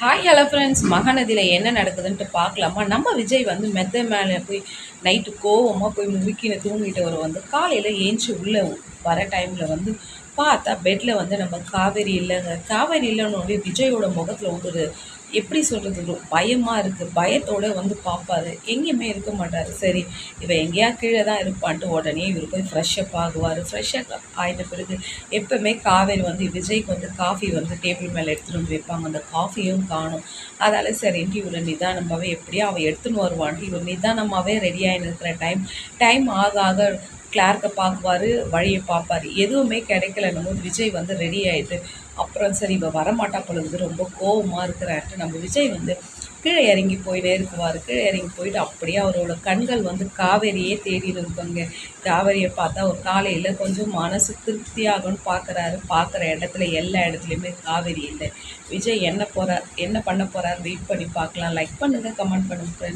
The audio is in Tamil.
ஹாய் ஹலோ ஃப்ரெண்ட்ஸ், மகாநதியில் என்ன நடக்குதுன்ட்டு பார்க்கலாமா? நம்ம விஜய் வந்து மெத்த மேலே போய் நைட்டு கோவமாக போய் முறுக்கின்னு தூங்கிட்டு வந்து காலையில் ஏஞ்சி உள்ளே வர டைமில் வந்து பார்த்தா பெட்டில் வந்து நம்ம காவேரி இல்லைங்க. காவேரி இல்லைன்னு விஜயோட முகத்தில் ஒரு எப்படி சொல்கிறது, ஒரு பயமாக இருக்குது. பயத்தோடு வந்து பார்ப்பாரு, எங்கேயுமே இருக்க மாட்டார். சரி, இவன் எங்கேயா கீழே தான் இருப்பான்ட்டு உடனே இவர் போய் ஃப்ரெஷ்ஷப் ஆகுவார். ஃப்ரெஷ்ஷப் ஆகிட்ட பிறகு எப்போவுமே காவேரி வந்து விஜய்க்கு வந்து காஃபி வந்து டேபிள் மேலே எடுத்துகிட்டு வந்து வைப்பாங்க. அந்த காஃபியும் காணும். அதால் சரின்ட்டு இவர் நிதானமாகவே எப்படியோ அவள் எடுத்துன்னு வருவான்ட்டு இவர் நிதானமாகவே ரெடியாகின்னு இருக்கிற டைம் ஆக ஆக கிளார்க்கை பார்க்குவார், வழியை பார்ப்பார். எதுவுமே கிடைக்கலன்னும் போது விஜய் வந்து ரெடி ஆகிட்டு அப்புறம் சரி இவள் வரமாட்டா பொழுது ரொம்ப கோபமாக இருக்கிறான்ட்டு நம்ம விஜய் வந்து கீழே இறங்கி போயிட்டே இருக்குவார். கீழே இறங்கி போயிட்டு அப்படியே அவரோட கண்கள் வந்து காவேரியே தேடின்னு இருப்பாங்க. காவேரியை பார்த்தா ஒரு காலையில் கொஞ்சம் மனசு திருப்தியாகும்னு பார்க்குறாரு. பார்க்குற இடத்துல எல்லா இடத்துலையுமே காவேரி இல்லை. விஜய் என்ன பண்ண போகிறார் வெயிட் பண்ணி பார்க்கலாம். லைக் பண்ணுங்கள், கமெண்ட் பண்ணுங்கள்.